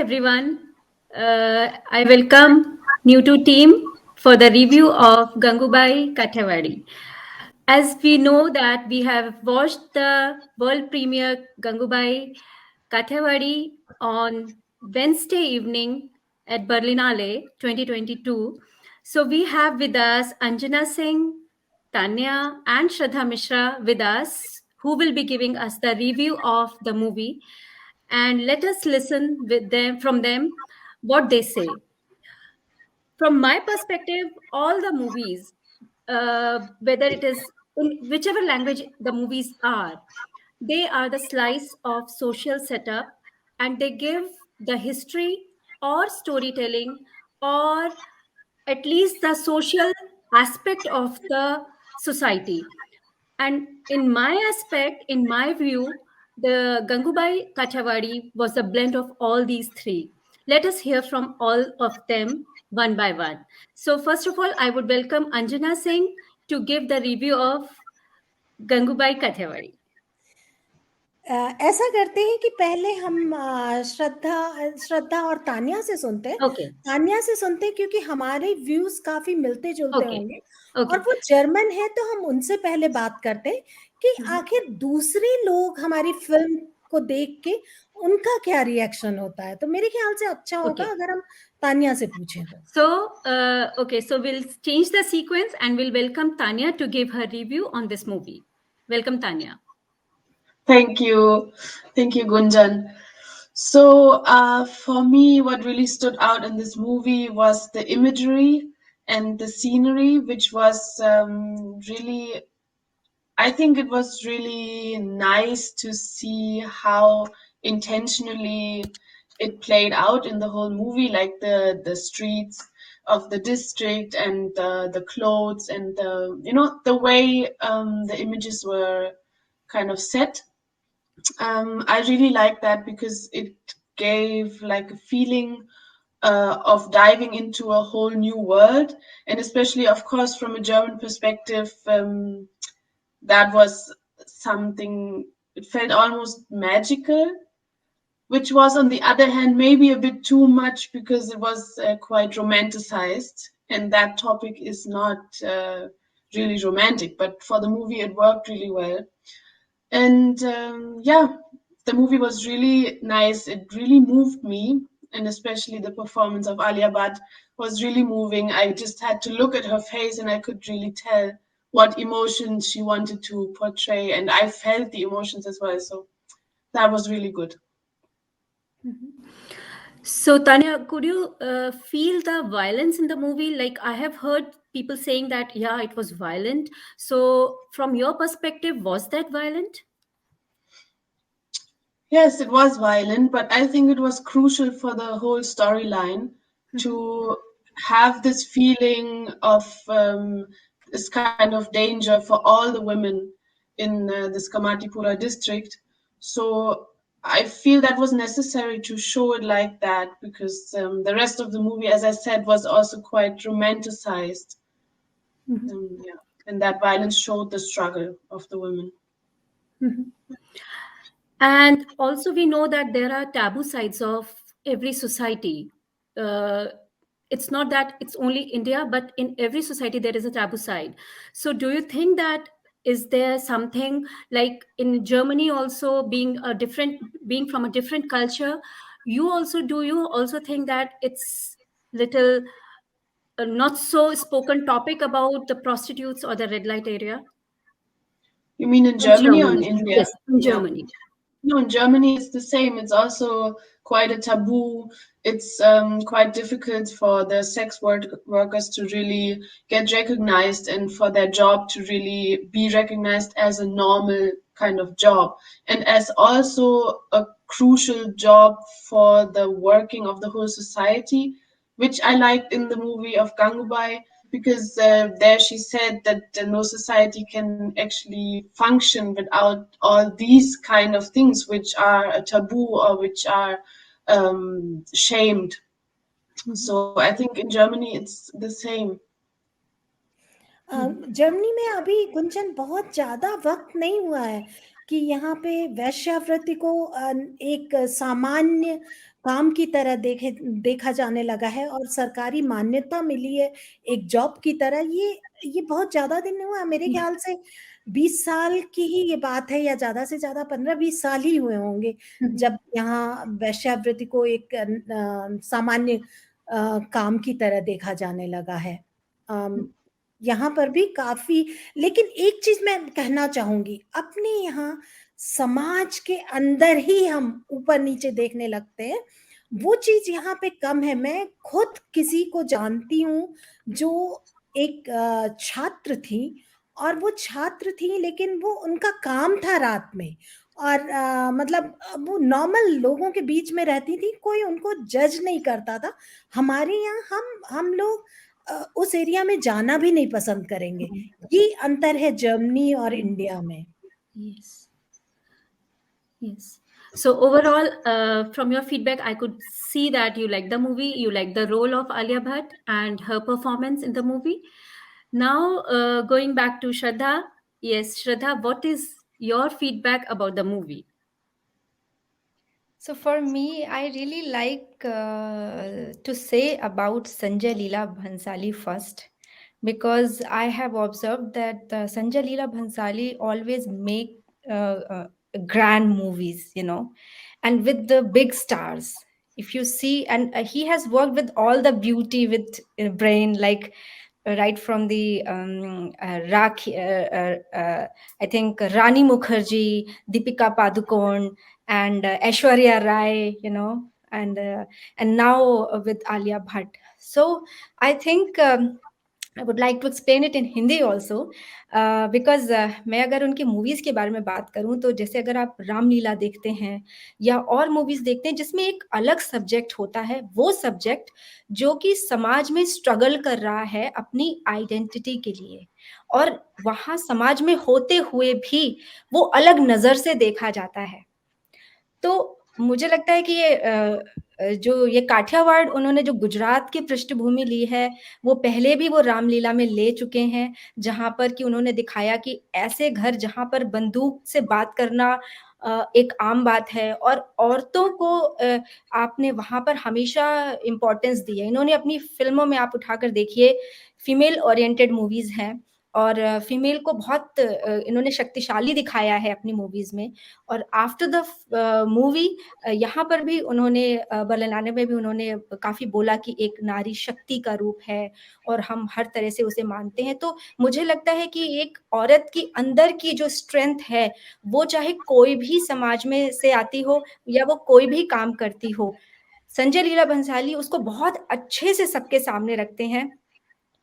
everyone. I welcome new to team for the review of Gangubai Kathiawadi. As we know that we have watched the world premiere Gangubai Kathiawadi on Wednesday evening at Berlinale 2022. So we have with us Anjana Singh, Tanya, and Shraddha Mishra with us, who will be giving us the review of the movie. And let us listen with them from them what they say. From my perspective, all the movies, whether it is in whichever language the movies are, they are the slice of social setup, and they give the history or storytelling, or at least the social aspect of the society. And in my aspect, in my view, the Gangubai Kathiawadi was a blend of all these three. Let us hear from all of them one by one. So, first of all, I would welcome Anjana Singh to give the review of Gangubai Kathiawadi. ऐसा करते हैं कि पहले हम श्रद्धा श्रद्धा और तान्या से सुनते हैं। Okay, तान्या से सुनते हैं क्योंकि हमारे व्यूज काफी मिलते जुलते okay, होंगे, और okay. वो जर्मन है तो हम उनसे पहले बात करते हैं कि Mhm. आखिर दूसरे लोग हमारी फिल्म को देख के उनका क्या रिएक्शन होता है। तो मेरे ख्याल से अच्छा होगा Okay. अगर हम तान्या से पूछें तो। So we'll change the sequence and we'll welcome Tanya to give her review on this movie. Welcome, Tanya. Thank you. Thank you, Gunjan. So, for me, what really stood out in this movie was the imagery and the scenery, which was really, I think it was really nice to see how intentionally it played out in the whole movie, like the streets of the district and the clothes and the way the images were kind of set. I really like that because it gave like a feeling of diving into a whole new world, and especially, of course, from a German perspective, that was something. It felt almost magical, which was, on the other hand, maybe a bit too much because it was quite romanticized, and that topic is not really romantic. But for the movie, it worked really well. And yeah, the movie was really nice. It really moved me, and especially the performance of Alia Bhatt was really moving. I just had to look at her face, and I could really tell what emotions she wanted to portray, and I felt the emotions as well. So that was really good. So, Tanya, could you feel the violence in the movie? Like, I have heard people saying that, yeah, it was violent. So, from your perspective, was that violent? Yes, it was violent, but I think it was crucial for the whole storyline to have this feeling of this kind of danger for all the women in this Kamatipura district. So I feel that was necessary to show it like that because the rest of the movie, as I said, was also quite romanticized. Yeah, and that violence showed the struggle of the women. And also, we know that there are taboo sides of every society. Uh, it's not that it's only India, but in every society there is a taboo side. So, do you think that is there something like in Germany also being from a different culture? You also think that it's little not so spoken topic about the prostitutes or the red light area? You mean in In Germany or in Germany, India? yes, in Yeah. Germany. No, in Germany it's the same. It's also quite a taboo. It's quite difficult for the workers to really get recognized and for their job to really be recognized as a normal kind of job and as also a crucial job for the working of the whole society, which I liked in the movie of Gangubai because there she said that no society can actually function without all these kind of things which are a taboo or which are shamed. So I think in Germany it's the same. Germany में अभी गुंजन बहुत ज्यादा वक्त नहीं हुआ है कि यहाँ पे वैश्यावृत्ति को एक सामान्य काम की तरह देखा जाने लगा है और सरकारी मान्यता मिली है एक जॉब की तरह। ये बहुत ज्यादा दिन नहीं हुआ, मेरे ख्याल से 20 साल की ही ये बात है, या ज्यादा से ज्यादा 15-20 साल ही हुए होंगे जब यहाँ वैश्यावृत्ति को एक सामान्य काम की तरह देखा जाने लगा है। यहाँ पर भी काफी, लेकिन एक चीज मैं कहना चाहूंगी, अपने यहाँ समाज के अंदर ही हम ऊपर नीचे देखने लगते हैं, वो चीज यहाँ पे कम है। मैं खुद किसी को जानती हूँ जो एक छात्र थी, और वो छात्र थी लेकिन वो उनका काम था रात में, और मतलब वो नॉर्मल लोगों के बीच में रहती थी, कोई उनको जज नहीं करता था। हमारे यहाँ हम लोग उस एरिया में जाना भी नहीं पसंद करेंगे। ये अंतर है जर्मनी और इंडिया में। Yes. Yes. So overall, from your feedback, I could see that you like the movie, you like the role of Alia Bhatt and her performance in the movie. Now, going back to Shraddha. Yes, Shraddha, what is your feedback about the movie? So for me, I really like to say about Sanjay Leela Bhansali first, because I have observed that Sanjay Leela Bhansali always make grand movies, and with the big stars. If you see, and he has worked with all the beauty with brain, like right from the I think Rani Mukherjee, Deepika Padukone, and Aishwarya Rai, and now with Alia Bhatt. So I think I would like to explain it in Hindi also, because मैं अगर उनकी movies के बारे में बात करूं, तो जैसे अगर आप रामलीला देखते हैं या और मूवीज देखते हैं जिसमें एक अलग सब्जेक्ट होता है, वो सब्जेक्ट जो कि समाज में स्ट्रगल कर रहा है अपनी आइडेंटिटी के लिए, और वहां समाज में होते हुए भी वो अलग नजर से देखा जाता है। तो मुझे लगता है कि जो ये काठियावाड़ उन्होंने जो गुजरात की पृष्ठभूमि ली है, वो पहले भी वो रामलीला में ले चुके हैं, जहाँ पर कि उन्होंने दिखाया कि ऐसे घर जहाँ पर बंदूक से बात करना एक आम बात है, और औरतों को आपने वहाँ पर हमेशा इम्पोर्टेंस दी है। इन्होंने अपनी फिल्मों में आप उठाकर देखिए, फीमेल ओरिएंटेड मूवीज हैं, और फीमेल को बहुत इन्होंने शक्तिशाली दिखाया है अपनी मूवीज में। और आफ्टर द मूवी यहाँ पर भी उन्होंने बरलाने में भी उन्होंने काफी बोला कि एक नारी शक्ति का रूप है और हम हर तरह से उसे मानते हैं। तो मुझे लगता है कि एक औरत की अंदर की जो स्ट्रेंथ है, वो चाहे कोई भी समाज में से आती हो या वो कोई भी काम करती हो, संजय लीला भंसाली उसको बहुत अच्छे से सबके सामने रखते हैं।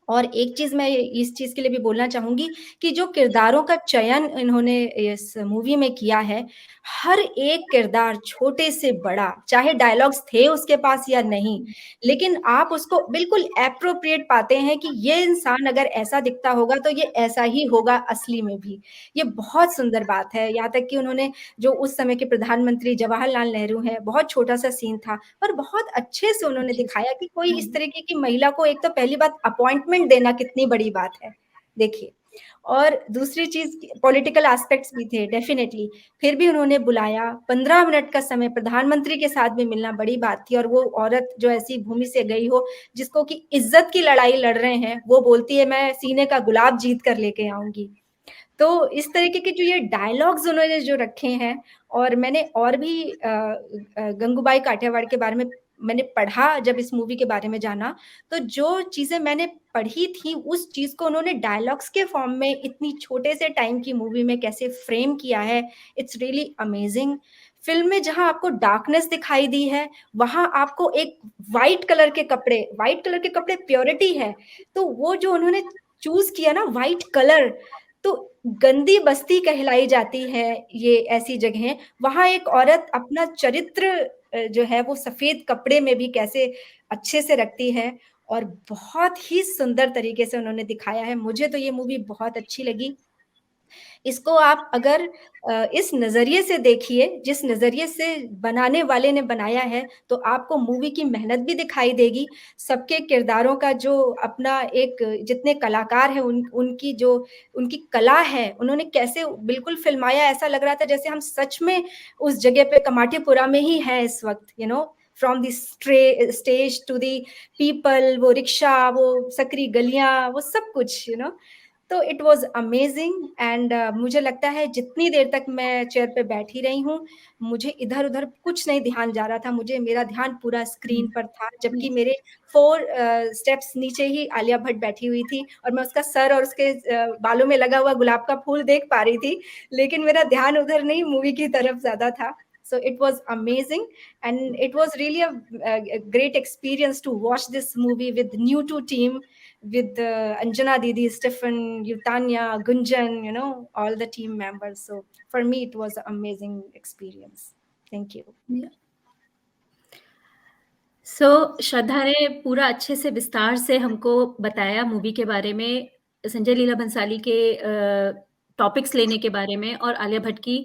और एक चीज मैं इस चीज के लिए भी बोलना चाहूंगी कि जो किरदारों का चयन इन्होंने इस मूवी में किया है, हर एक किरदार छोटे से बड़ा, चाहे डायलॉग्स थे उसके पास या नहीं, लेकिन आप उसको बिल्कुल एप्रोप्रिएट पाते हैं कि ये इंसान अगर ऐसा दिखता होगा तो ये ऐसा ही होगा असली में भी। ये बहुत सुंदर बात है। यहाँ तक कि उन्होंने जो उस समय के प्रधानमंत्री जवाहरलाल नेहरू हैं, बहुत छोटा सा सीन था, पर बहुत अच्छे से उन्होंने दिखाया कि कोई इस तरीके की महिला को, एक तो पहली बात अपॉइंटमेंट देना कितनी बड़ी बात है, देखिए। और दूसरी चीज, पॉलिटिकल एस्पेक्ट्स भी थे डेफिनेटली, फिर भी उन्होंने बुलाया। 15 मिनट का समय प्रधानमंत्री के साथ भी मिलना बड़ी बात थी। और वो औरत जो ऐसी भूमि से गई हो, जिसको कि इज्जत की लड़ाई लड़ रहे हैं, वो बोलती है मैं सीने का गुलाब जीत कर लेके आऊंगी। तो इस तरीके के जो ये डायलॉग्स उन्होंने जो रखे हैं, और मैंने और भी गंगूबाई काठियावाड़ के बारे में मैंने पढ़ा, जब इस मूवी के बारे में जाना, तो जो चीजें मैंने पढ़ी थी उस चीज को उन्होंने डायलॉग्स के फॉर्म में इतनी छोटे से टाइम की मूवी में कैसे फ्रेम किया है, इट्स रियली अमेजिंग। फिल्म में जहां आपको डार्कनेस दिखाई दी है, वहां आपको एक व्हाइट कलर के कपड़े प्योरिटी है। तो वो जो उन्होंने चूज किया ना व्हाइट कलर, तो गंदी बस्ती कहलाई जाती है ये ऐसी जगह, वहां एक औरत अपना चरित्र जो है वो सफेद कपड़े में भी कैसे अच्छे से रखती है, और बहुत ही सुंदर तरीके से उन्होंने दिखाया है। मुझे तो ये मूवी बहुत अच्छी लगी। इसको आप अगर इस नजरिए से देखिए, जिस नजरिए से बनाने वाले ने बनाया है, तो आपको मूवी की मेहनत भी दिखाई देगी। सबके किरदारों का जो अपना एक, जितने कलाकार हैं उनकी कला है, उन्होंने कैसे बिल्कुल फिल्माया, ऐसा लग रहा था जैसे हम सच में उस जगह पे कमाटीपुरा में ही हैं इस वक्त, from the stage to the people, वो रिक्शा, वो सकरी गलियां, वो सब कुछ तो इट वॉज अमेजिंग। एंड मुझे लगता है जितनी देर तक मैं चेयर पे बैठी रही हूँ, मुझे इधर उधर कुछ नहीं ध्यान जा रहा था, मेरा ध्यान पूरा स्क्रीन पर था, जबकि मेरे 4 स्टेप्स नीचे ही आलिया भट्ट बैठी हुई थी और मैं उसका सर और उसके बालों में लगा हुआ गुलाब का फूल देख पा रही थी, लेकिन मेरा ध्यान उधर नहीं, मूवी की तरफ ज्यादा था। So it was amazing, and it was really a great experience to watch this movie with new to team, with Anjana Didi, Stefan, Yutanya, Gunjan, all the team members. So for me, it was an amazing experience. Thank you. सो श्रद्धा ने पूरा अच्छे से विस्तार से हमको बताया movie के बारे में, संजय लीला भंसाली के टॉपिक्स लेने के बारे में और आलिया भट्ट की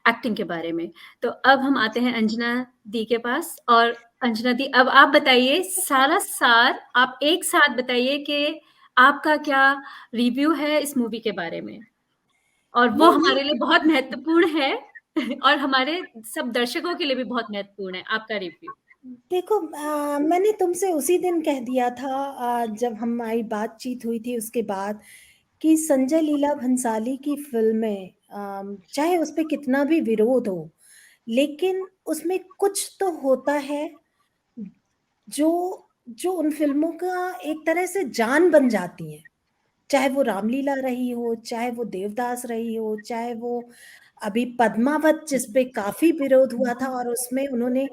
एक्टिंग के बारे में। तो अब हम आते हैं अंजना दी के पास। और अंजना दी, अब आप बताइए सारा सार, आप एक साथ बताइए कि आपका क्या रिव्यू है इस मूवी के बारे में, और वो हमारे लिए बहुत महत्वपूर्ण है और हमारे सब दर्शकों के लिए भी बहुत महत्वपूर्ण है आपका रिव्यू। देखो, मैंने तुमसे उसी दिन कह दिया था, जब हमारी बातचीत हुई थी उसके बाद, कि संजय लीला भंसाली की फिल्में, चाहे उस पर कितना भी विरोध हो, लेकिन उसमें कुछ तो होता है जो उन फिल्मों का एक तरह से जान बन जाती है। चाहे वो रामलीला रही हो, चाहे वो देवदास रही हो, चाहे वो अभी पद्मावत, जिस पे काफी विरोध हुआ था और उसमें उन्होंने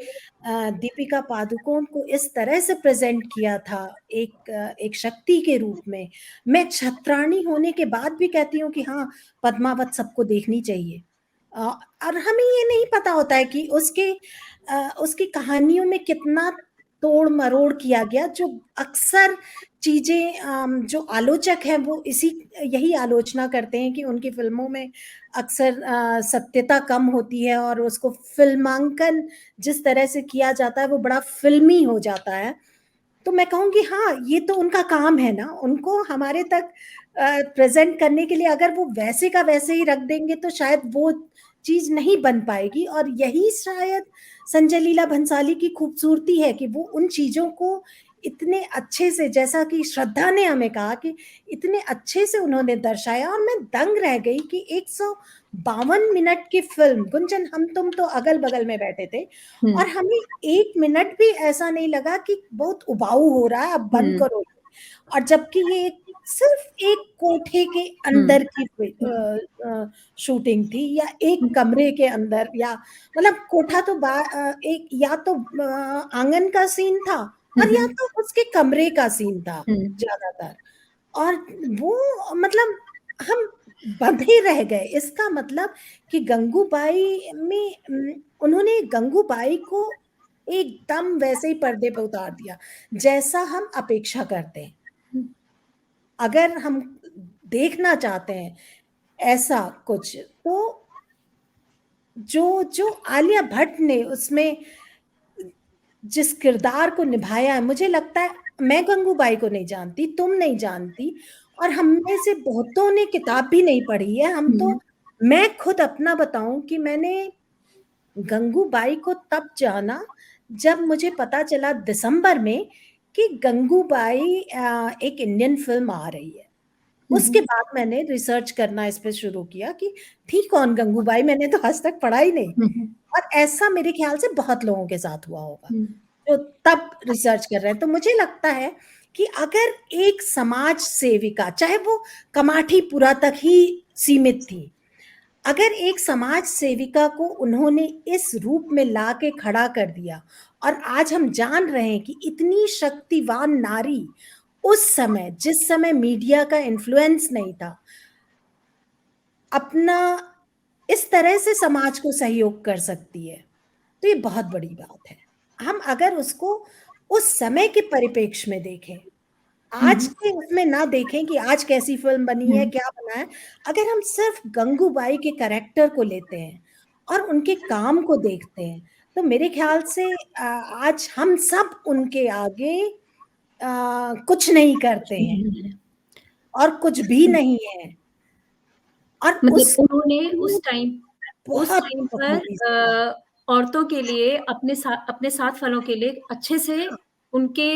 दीपिका पादुकोण को इस तरह से प्रेजेंट किया था एक शक्ति के रूप में। मैं छत्राणी होने के बाद भी कहती हूँ कि हाँ, पद्मावत सबको देखनी चाहिए। और हमें ये नहीं पता होता है कि उसकी कहानियों में कितना तोड़ मरोड़ किया गया, जो अक्सर चीजें जो आलोचक हैं वो यही आलोचना करते हैं कि उनकी फिल्मों में अक्सर सत्यता कम होती है और उसको फिल्मांकन जिस तरह से किया जाता है वो बड़ा फिल्मी हो जाता है। तो मैं कहूँगी हाँ, ये तो उनका काम है ना, उनको हमारे तक प्रेजेंट करने के लिए। अगर वो वैसे का वैसे ही रख देंगे तो शायद वो चीज नहीं बन पाएगी। और यही शायद संजय लीला भंसाली की खूबसूरती है कि वो उन चीजों को इतने अच्छे से, जैसा कि श्रद्धा ने हमें कहा, कि इतने अच्छे से उन्होंने दर्शाया। और मैं दंग रह गई कि 152 मिनट की फिल्म, गुंजन हम तुम तो अगल बगल में बैठे थे और हमें 1 मिनट भी ऐसा नहीं लगा कि बहुत उबाऊ हो रहा है, अब बंद करो। और जबकि ये सिर्फ एक कोठे के अंदर की शूटिंग थी, या एक कमरे के अंदर, या मतलब कोठा तो एक या तो आंगन का सीन था और या तो उसके कमरे का सीन था ज्यादातर। और वो मतलब हम बंधे रह गए। इसका मतलब कि गंगूबाई में उन्होंने गंगूबाई को एकदम वैसे ही पर्दे पे उतार दिया जैसा हम अपेक्षा करते हैं। अगर हम देखना चाहते हैं ऐसा कुछ, तो जो आलिया भट्ट ने उसमें जिस किरदार को निभाया है, मुझे लगता है, मैं गंगूबाई को नहीं जानती, तुम नहीं जानती, और हम में से बहुतों ने किताब भी नहीं पढ़ी है। मैं खुद अपना बताऊं कि मैंने गंगूबाई को तब जाना जब मुझे पता चला दिसंबर में कि गंगूबाई एक इंडियन फिल्म आ रही है। उसके बाद मैंने रिसर्च करना इस पे शुरू किया कि थी कौन गंगूबाई, मैंने तो आज तक पढ़ा ही नहीं। और ऐसा मेरे ख्याल से बहुत लोगों के साथ हुआ होगा जो तब रिसर्च कर रहे हैं। तो मुझे लगता है कि अगर एक समाज सेविका, चाहे वो कमाठीपुरा तक ही सीमित थी, अगर एक समाज सेविका को उन्होंने इस रूप में ला के खड़ा कर दिया, और आज हम जान रहे हैं कि इतनी शक्तिवान नारी उस समय, जिस समय मीडिया का इन्फ्लुएंस नहीं था, अपना इस तरह से समाज को सहयोग कर सकती है, तो ये बहुत बड़ी बात है। हम अगर उसको उस समय के परिप्रेक्ष्य में देखें, आज के उसमें ना देखें कि आज कैसी फिल्म बनी है, क्या बना है, अगर हम सिर्फ गंगूबाई के कैरेक्टर को लेते हैं और उनके काम को देखते हैं, तो मेरे ख्याल से आज हम सब उनके आगे कुछ नहीं करते हैं और कुछ भी नहीं है। और मतलब उन्होंने उस टाइम पर औरतों के लिए अपने साथ वालों के लिए अच्छे से उनके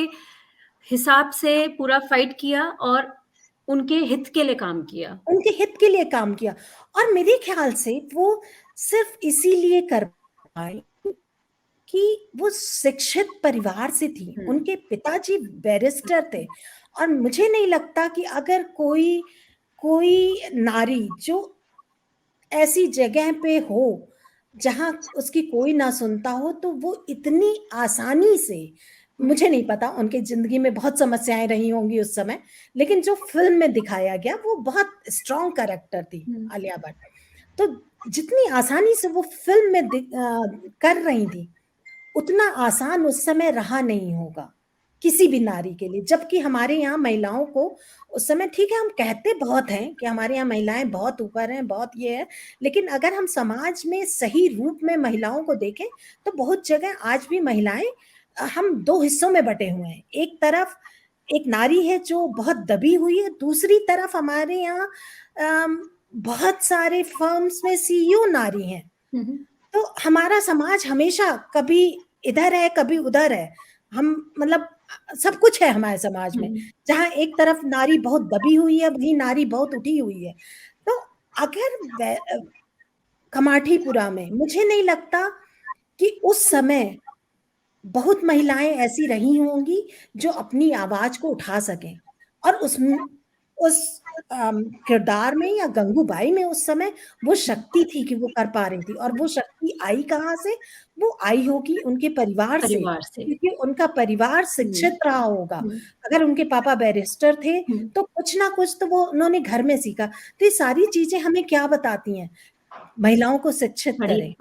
हिसाब से पूरा फाइट किया और उनके हित के लिए काम किया। उनके हित के लिए काम किया। और मेरे ख्याल से वो सिर्फ इसीलिए कर पाए कि वो शिक्षित परिवार से थी, उनके पिताजी बैरिस्टर थे। और मुझे नहीं लगता कि अगर कोई नारी जो ऐसी जगह पे हो जहां उसकी कोई ना सुनता हो, तो वो इतनी आसानी से, मुझे नहीं पता, उनके जिंदगी में बहुत समस्याएं रही होंगी उस समय, लेकिन जो फिल्म में दिखाया गया वो बहुत स्ट्रॉन्ग कैरेक्टर थी आलिया भट्ट। तो जितनी आसानी से वो फिल्म में कर रही थी, उतना आसान उस समय रहा नहीं होगा किसी भी नारी के लिए। जबकि हमारे यहाँ महिलाओं को उस समय, ठीक है हम कहते बहुत हैं कि हमारे यहाँ महिलाएं बहुत ऊपर हैं, बहुत ये है, लेकिन अगर हम समाज में सही रूप में महिलाओं को देखें तो बहुत जगह आज भी महिलाएं, हम दो हिस्सों में बटे हुए हैं। एक तरफ एक नारी है जो बहुत दबी हुई है, दूसरी तरफ हमारे यहाँ बहुत सारे फर्म्स में सीईओ नारी हैं। तो हमारा समाज हमेशा कभी इधर है कभी उधर है, हम मतलब सब कुछ है हमारे समाज में। जहां एक तरफ नारी बहुत दबी हुई है, वहीं नारी बहुत उठी हुई है। तो अगर कमाठीपुरा में, मुझे नहीं लगता कि उस समय बहुत महिलाएं ऐसी रही होंगी जो अपनी आवाज को उठा सकें। और उस किरदार में या गंगूबाई में उस समय वो शक्ति थी कि वो कर पा रही थी। और वो शक्ति आई कहाँ से? वो आई होगी उनके परिवार से, क्योंकि उनका परिवार शिक्षित रहा होगा। अगर उनके पापा बैरिस्टर थे तो कुछ ना कुछ तो वो उन्होंने घर में सीखा। तो ये सारी चीजें हमें क्या बताती हैं? महिलाओं को शिक्षित करें,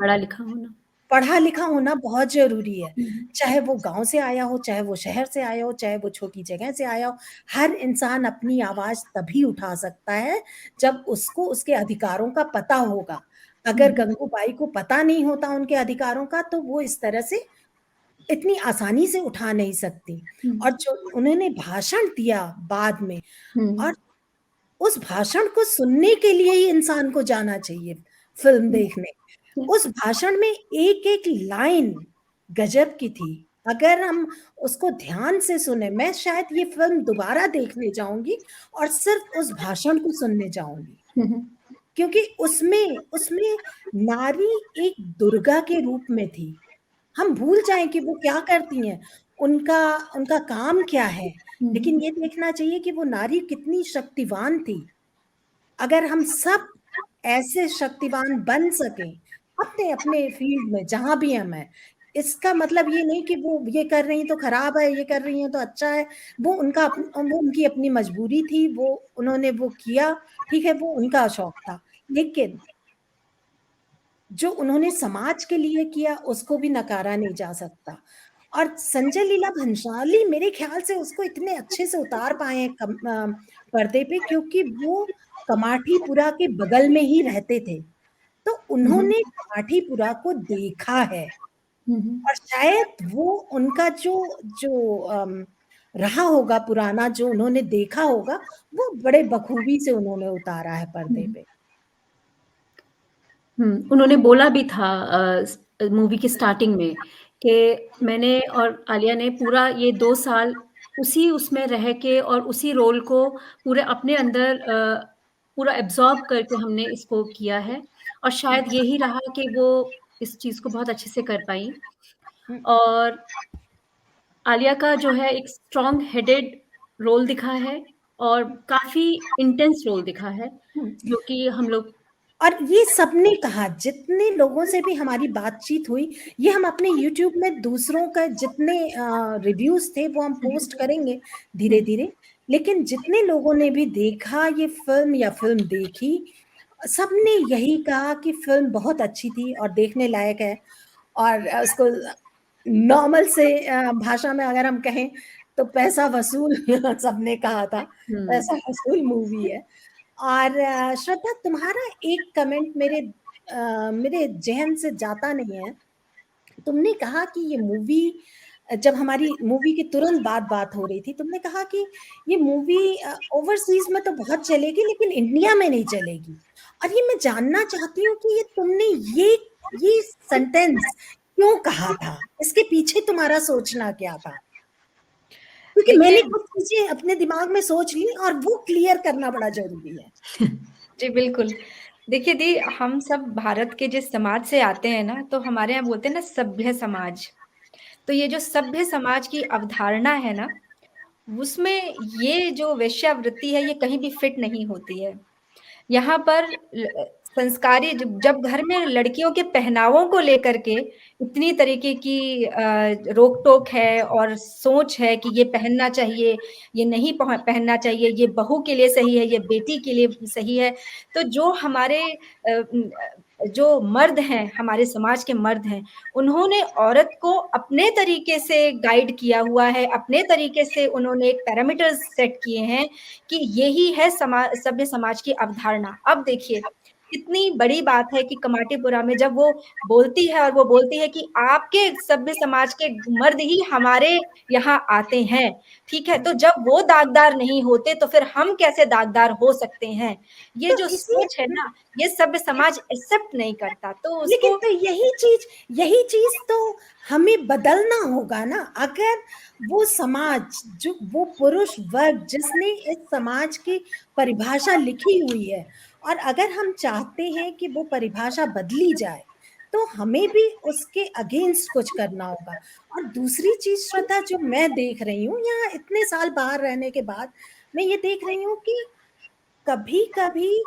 पढ़ा लिखा होना बहुत जरूरी है। चाहे वो गांव से आया हो, चाहे वो शहर से आया हो, चाहे वो छोटी जगह से आया हो, हर इंसान अपनी आवाज तभी उठा सकता है जब उसको उसके अधिकारों का पता होगा। अगर गंगूबाई को पता नहीं होता उनके अधिकारों का, तो वो इस तरह से इतनी आसानी से उठा नहीं सकती। और जो उन्होंने भाषण दिया बाद में, और उस भाषण को सुनने के लिए ही इंसान को जाना चाहिए फिल्म देखने। उस भाषण में एक एक लाइन गजब की थी। अगर हम उसको ध्यान से सुने, मैं शायद ये फिल्म दोबारा देखने जाऊंगी और सिर्फ उस भाषण को सुनने जाऊंगी, क्योंकि उसमें नारी एक दुर्गा के रूप में थी। हम भूल जाएं कि वो क्या करती हैं, उनका काम क्या है, लेकिन ये देखना चाहिए कि वो नारी कितनी शक्तिवान थी। अगर हम सब ऐसे शक्तिवान बन सकें अपने अपने फील्ड में, जहां भी हम हैं, इसका मतलब ये नहीं कि वो ये कर रही तो खराब है, ये कर रही है तो अच्छा है। वो उनकी अपनी मजबूरी थी, वो उन्होंने वो किया, ठीक है, वो उनका शौक था। लेकिन जो उन्होंने समाज के लिए किया उसको भी नकारा नहीं जा सकता। और संजय लीला भंसाली मेरे ख्याल से उसको इतने अच्छे से उतार पाए पर्दे पे, क्योंकि वो कमाठीपुरा के बगल में ही रहते थे। तो उन्होंने कमाठीपुरा को देखा है, और शायद वो उनका जो रहा होगा पुराना, जो उन्होंने देखा होगा, वो बड़े बखूबी से उन्होंने उतारा है पर्दे पे। उन्होंने बोला भी था मूवी की स्टार्टिंग में कि मैंने और आलिया ने पूरा ये 2 साल उसमें रह के और उसी रोल को पूरे अपने अंदर पूरा एब्जॉर्ब करके हमने इसको किया है। और शायद यही रहा कि वो इस चीज़ को बहुत अच्छे से कर पाई। और आलिया का जो है एक स्ट्रॉन्ग हेडेड रोल दिखा है और काफ़ी इंटेंस रोल दिखा है, जो कि हम लोग, और ये सबने कहा, जितने लोगों से भी हमारी बातचीत हुई, ये हम अपने YouTube में दूसरों का जितने रिव्यूज थे वो हम पोस्ट करेंगे धीरे धीरे, लेकिन जितने लोगों ने भी देखा ये फिल्म या फिल्म देखी, सबने यही कहा कि फिल्म बहुत अच्छी थी और देखने लायक है। और उसको नॉर्मल से भाषा में अगर हम कहें तो पैसा वसूल सबने कहा था, पैसा वसूल मूवी है। और श्रद्धा, तुम्हारा एक कमेंट मेरे जहन से जाता नहीं है। तुमने कहा कि ये मूवी, जब हमारी मूवी के तुरंत बाद बात हो रही थी, तुमने कहा कि ये मूवी ओवरसीज में तो बहुत चलेगी लेकिन इंडिया में नहीं चलेगी। और ये मैं जानना चाहती हूँ कि ये तुमने ये सेंटेंस क्यों कहा था? इसके पीछे तुम्हारा सोचना क्या था? क्योंकि मैंने कुछ चीजें अपने दिमाग में सोच ली और वो क्लियर करना बड़ा जरूरी है। जी बिल्कुल। देखिए दी, हम सब भारत के जिस समाज से आते हैं ना, तो हमारे यहाँ बोलते हैं ना सभ्य समाज। तो ये जो सभ्य समाज की अवधारणा है ना, उसमें ये जो वेश्यावृत्ति है ये कहीं भी फिट नहीं होती है। यहाँ पर संस्कारी जब घर में लड़कियों के पहनावों को लेकर के इतनी तरीके की रोक टोक है और सोच है कि ये पहनना चाहिए, ये नहीं पहनना चाहिए, ये बहू के लिए सही है, ये बेटी के लिए सही है। तो जो हमारे जो मर्द हैं, हमारे समाज के मर्द हैं, उन्होंने औरत को अपने तरीके से गाइड किया हुआ है, अपने तरीके से उन्होंने एक पैरामीटर्स सेट किए हैं कि यही है सभ्य समाज की अवधारणा। अब देखिए कितनी बड़ी बात है कि कमाटीपुरा में जब वो बोलती है और वो बोलती है कि आपके सभ्य समाज के मर्द ही हमारे यहाँ आते हैं, ठीक है? तो जब वो दागदार नहीं होते तो फिर हम कैसे दागदार हो सकते हैं? ये तो जो इसी सोच है ना, ये सभ्य समाज एक्सेप्ट नहीं करता। तो लेकिन उसको तो यही चीज तो हमें बदलना होगा ना। अगर वो समाज, जो वो पुरुष वर्ग जिसने इस समाज की परिभाषा लिखी हुई है, और अगर हम चाहते हैं कि वो परिभाषा बदली जाए, तो हमें भी उसके अगेंस्ट कुछ करना होगा। और दूसरी चीज श्रद्धा, जो मैं देख रही हूँ यहाँ इतने साल बाहर रहने के बाद, मैं ये देख रही हूँ कि कभी कभी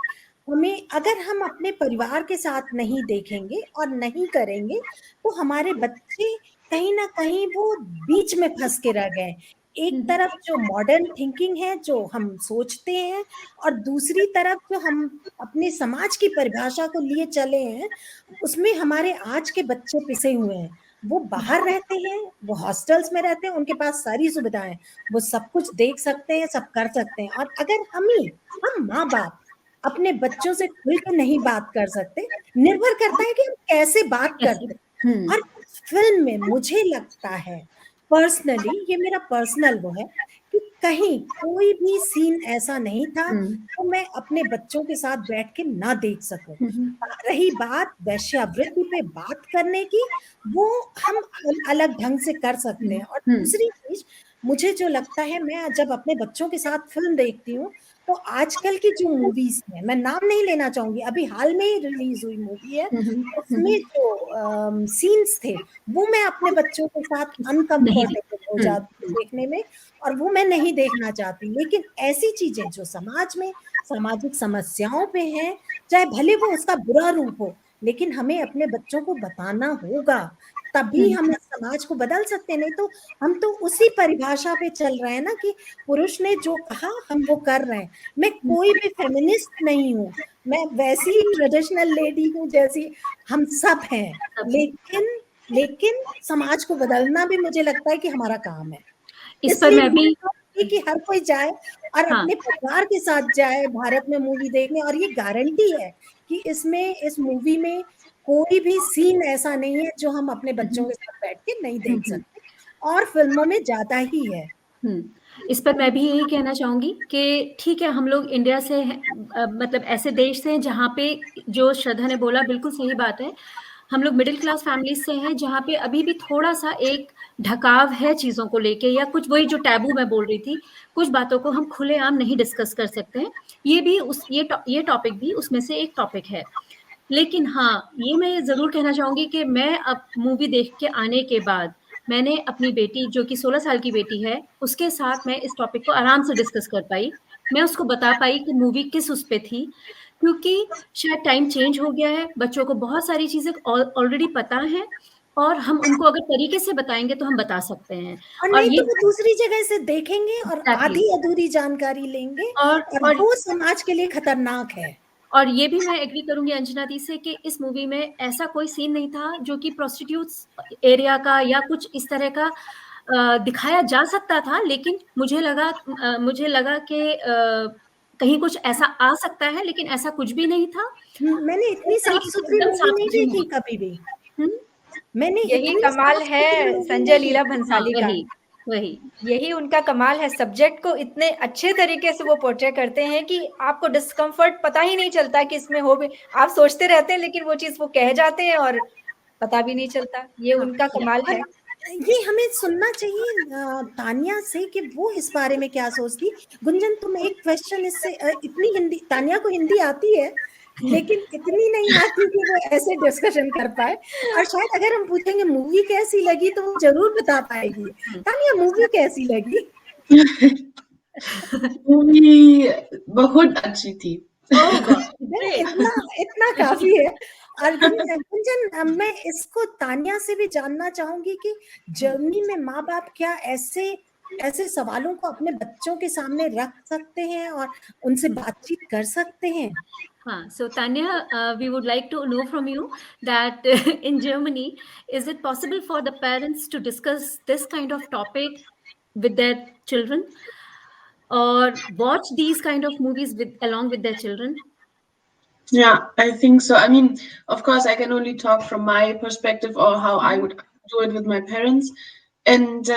हमें, अगर हम अपने परिवार के साथ नहीं देखेंगे और नहीं करेंगे, तो हमारे बच्चे कहीं ना कहीं वो बीच में फंस के रह गए। एक तरफ जो मॉडर्न थिंकिंग है, जो हम सोचते हैं, और दूसरी तरफ जो हम अपने समाज की परिभाषा को लिए चले हैं, उसमें हमारे आज के बच्चे पिसे हुए हैं। वो बाहर रहते हैं, वो हॉस्टल्स में रहते हैं, उनके पास सारी सुविधाएं, वो सब कुछ देख सकते हैं, सब कर सकते हैं। और अगर हम माँ बाप अपने बच्चों से खुल के नहीं बात कर सकते, निर्भर करता है कि हम कैसे बात करते हैं। और फिल्म में मुझे लगता है, पर्सनली, ये मेरा पर्सनल वो है, कि कहीं कोई भी सीन ऐसा नहीं था तो मैं अपने बच्चों के साथ बैठ के ना देख सकूं। रही बात वैश्यावृत्ति पे बात करने की, वो हम अलग ढंग से कर सकते हैं। और दूसरी चीज, मुझे जो लगता है, मैं जब अपने बच्चों के साथ फिल्म देखती हूँ, तो आजकल की जो मूवीज हैं, मैं नाम नहीं लेना चाहूंगी, अभी हाल में ही रिलीज हुई मूवी है, उसमें जो सीन्स थे, वो मैं अपने बच्चों के साथ अनकंफर्टेबल हो जाती हूँ देखने में, और वो मैं नहीं देखना चाहती। लेकिन ऐसी चीजें जो समाज में सामाजिक समस्याओं पे हैं, चाहे भले वो उसका बुरा रूप हो, लेकिन हमें अपने बच्चों को बताना होगा, तभी हम इस समाज को बदल सकते हैं। नहीं तो हम तो उसी परिभाषा पे चल रहे हैं ना, कि पुरुष ने जो कहा हम वो कर रहे हैं। मैं कोई भी फेमिनिस्ट नहीं हूँ, मैं वैसी ही ट्रेडिशनल लेडी हूँ जैसी हम सब हैं, लेकिन समाज को बदलना भी मुझे लगता है कि हमारा काम है। इस पर मैं भी कि हर कोई जाए और अपने परिवार के साथ जाए भारत में मूवी देखने, और ये गारंटी है कि इस मूवी में कोई भी सीन ऐसा नहीं है जो हम अपने बच्चों के साथ बैठ के नहीं देख सकते, और फिल्मों में ज्यादा ही है। इस पर मैं भी यही कहना चाहूंगी कि ठीक है, हम लोग इंडिया से मतलब ऐसे देश से हैं जहाँ पे, जो श्रद्धा ने बोला बिल्कुल सही बात है, हम लोग मिडिल क्लास फैमिलीज से हैं जहाँ पे अभी भी थोड़ा सा एक ढकाव है चीज़ों को लेके, या कुछ वही जो टैबू मैं बोल रही थी, कुछ बातों को हम खुलेआम नहीं डिस्कस कर सकते हैं। ये भी ये टॉपिक भी उसमें से एक टॉपिक है। लेकिन हाँ, ये मैं ज़रूर कहना चाहूँगी कि मैं अब मूवी देख के आने के बाद मैंने अपनी बेटी, जो कि 16 साल की बेटी है, उसके साथ मैं इस टॉपिक को आराम से डिस्कस कर पाई। मैं उसको बता पाई कि मूवी किस उस पे थी, क्योंकि शायद टाइम चेंज हो गया है, बच्चों को बहुत सारी चीज़ें ऑलरेडी पता हैं, और हम उनको अगर तरीके से बताएँगे तो हम बता सकते हैं। और और नहीं ये तो वो दूसरी जगह से देखेंगे और एग्ज़ैक्टली, आधी अधूरी जानकारी लेंगे, और और वो समाज के लिए खतरनाक है। और ये भी मैं एग्री करूंगी अंजना दी से कि इस मूवी में ऐसा कोई सीन नहीं था जो कि प्रोस्टिट्यूट्स एरिया का या कुछ इस तरह का दिखाया जा सकता था, लेकिन मुझे लगा कि कहीं कुछ ऐसा आ सकता है, लेकिन ऐसा कुछ भी नहीं था। मैंने इतनी साफ सुथरी एकदम मूवी साफ नहीं सुथरी देखी कभी भी। हम्म, मैंने यही इतनी कमाल साफ है सुथरी मूवी संजय नहीं लीला देखी। भंसाली का। वही यही उनका कमाल है, सब्जेक्ट को इतने अच्छे तरीके से वो पोर्ट्रे करते हैं कि आपको डिस्कम्फर्ट पता ही नहीं चलता कि इसमें हो भी, आप सोचते रहते हैं लेकिन वो चीज वो कह जाते हैं और पता भी नहीं चलता। ये उनका कमाल है। ये हमें सुनना चाहिए तानिया से कि वो इस बारे में क्या सोचती। गुंजन, तुम एक क्वेश्चन इससे इतनी हिंदी, तानिया को हिंदी आती है लेकिन इतनी नहीं आती कि वो ऐसे डिस्कशन कर पाए, और शायद अगर हम पूछेंगे मूवी कैसी लगी तो वो जरूर बता पाएगी। तानिया, मूवी कैसी लगी? मूवी बहुत अच्छी थी। Oh God, great. इतना काफी है। और गुंजन, मैं इसको तानिया से भी जानना चाहूंगी कि जर्मनी में माँ बाप क्या ऐसे सवालों को अपने बच्चों के सामने रख सकते हैं और उनसे बातचीत कर सकते हैं? So Tanya, we would like to know from you that in Germany, is it possible for the parents to discuss this kind of topic with their children, or watch these kind of movies along with their children? Yeah, I think so. I mean, of course, I can only talk from my perspective or how I would do it with my parents. And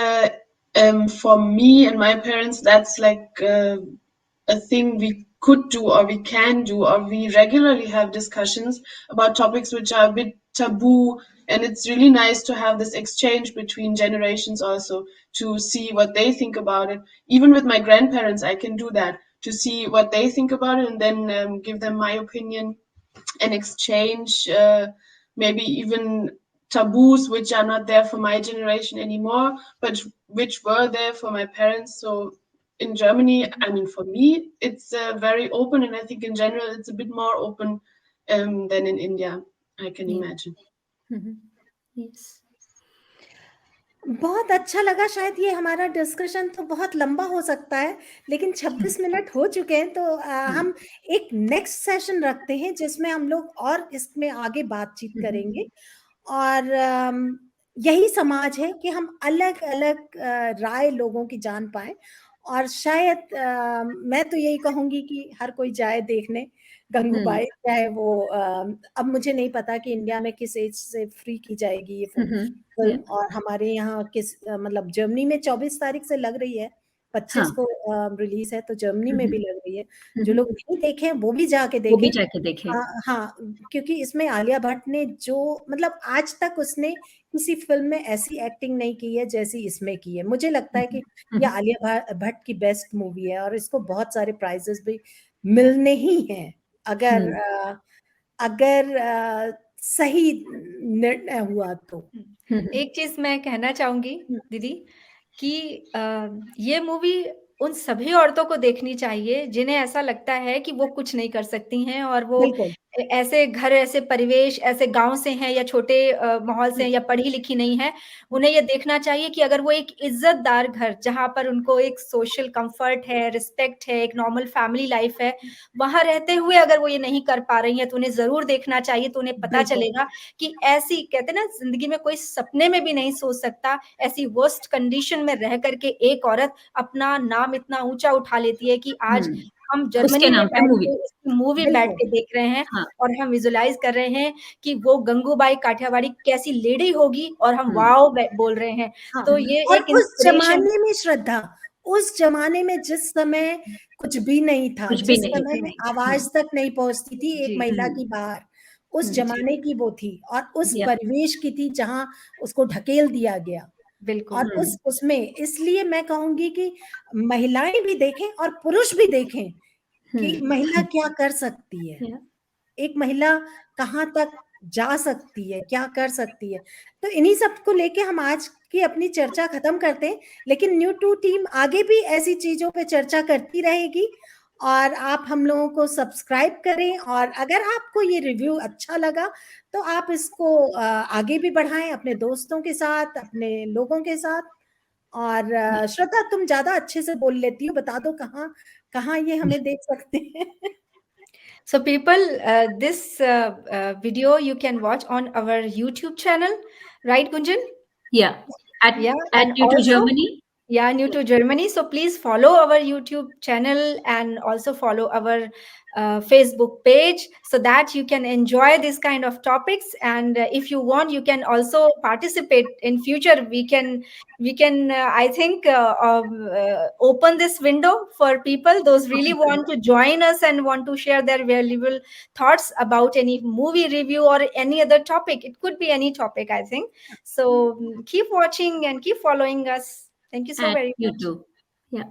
for me and my parents, that's like a thing we could do or we can do, or we regularly have discussions about topics which are a bit taboo. And it's really nice to have this exchange between generations also, to see what they think about it. Even with my grandparents, I can do that, to see what they think about it, and then give them my opinion and exchange maybe even taboos which are not there for my generation anymore, but which were there for my parents. So in Germany, I mean, for me, it's very open, and I think in general it's a bit more open than in India, I can imagine. Yes. बहुत अच्छा लगा। शायद ये हमारा discussion तो बहुत लंबा हो सकता है, लेकिन 26 मिनट हो चुके हैं, तो हम एक नेक्स्ट सेशन रखते हैं जिसमें हम लोग और इसमें आगे बातचीत करेंगे। और यही समाज है कि हम अलग अलग राय लोगों की जान पाए, और शायद मैं तो यही कहूंगी कि हर कोई जाए देखने गंगूबाई, चाहे वो अब मुझे नहीं पता कि इंडिया में किस एज से फ्री की जाएगी ये फिल्म, और हमारे यहाँ किस मतलब जर्मनी में 24 तारीख से लग रही है, 25 को रिलीज है, तो जर्मनी में भी लग रही है। जो लोग नहीं देखे वो भी जाके देखें। हाँ, क्योंकि इसमें आलिया भट्ट ने जो मतलब आज तक उसने किसी फिल्म में ऐसी एक्टिंग नहीं की है जैसी इसमें की है। मुझे लगता है कि ये आलिया भट्ट की बेस्ट मूवी है, और इसको बहुत सारे प्राइजेस भी मिलने ही हैं अगर सही निर्णय हुआ तो। एक चीज मैं कहना चाहूंगी दीदी कि ये मूवी उन सभी औरतों को देखनी चाहिए जिन्हें ऐसा लगता है कि वो कुछ नहीं कर सकती हैं, और वो ऐसे घर, ऐसे परिवेश, ऐसे गांव से हैं या छोटे माहौल से हैं या पढ़ी लिखी नहीं है। उन्हें ये देखना चाहिए कि अगर वो एक इज्जतदार घर, जहां पर उनको एक सोशल कंफर्ट है, रिस्पेक्ट है, एक नॉर्मल फैमिली लाइफ है, वहां रहते हुए अगर वो ये नहीं कर पा रही है तो उन्हें जरूर देखना चाहिए। तो उन्हें पता चलेगा कि ऐसी, कहते ना, जिंदगी में कोई सपने में भी नहीं सोच सकता, ऐसी वर्स्ट कंडीशन में रह करके एक औरत अपना नाम इतना ऊंचा उठा लेती है कि आज हम जर्मनी में मूवी बैठ के देख रहे हैं, और हम विजुलाइज कर रहे हैं कि वो गंगूबाई काठियावाड़ी कैसी लेडी होगी, और हम वाओ बोल रहे हैं। तो ये एक उस जमाने में श्रद्धा, उस जमाने में जिस समय कुछ भी नहीं था, जिस समय में आवाज तक नहीं पहुंचती थी एक महिला की बाहर, उस जमाने की वो थी, और उस परिवेश की थी जहां उसको ढकेल दिया गया। बिल्कुल। और उसमें इसलिए मैं कहूंगी कि महिलाएं भी देखें और पुरुष भी देखें कि महिला क्या कर सकती है, एक महिला कहाँ तक जा सकती है, क्या कर सकती है। तो इन्हीं सब को लेके हम आज की अपनी चर्चा खत्म करते हैं, लेकिन न्यू टू टीम आगे भी ऐसी चीजों पे चर्चा करती रहेगी, और आप हम लोगों को सब्सक्राइब करें, और अगर आपको ये रिव्यू अच्छा लगा तो आप इसको आगे भी बढ़ाएं अपने दोस्तों के साथ, अपने लोगों के साथ। और श्रद्धा, तुम ज्यादा अच्छे से बोल लेती हो, बता दो कहाँ ये हमें देख सकते हैं। So people, this video you can watch on our YouTube channel, right, Gunjan? At New to Germany. Yeah, New to Germany. So please follow our YouTube channel and also follow our Facebook page, so that you can enjoy this kind of topics. And if you want, you can also participate in future. We can I think open this window for people those really want to join us and want to share their valuable thoughts about any movie review or any other topic. It could be any topic, I think. So keep watching and keep following us. Thank you so And very you much. too. Yeah.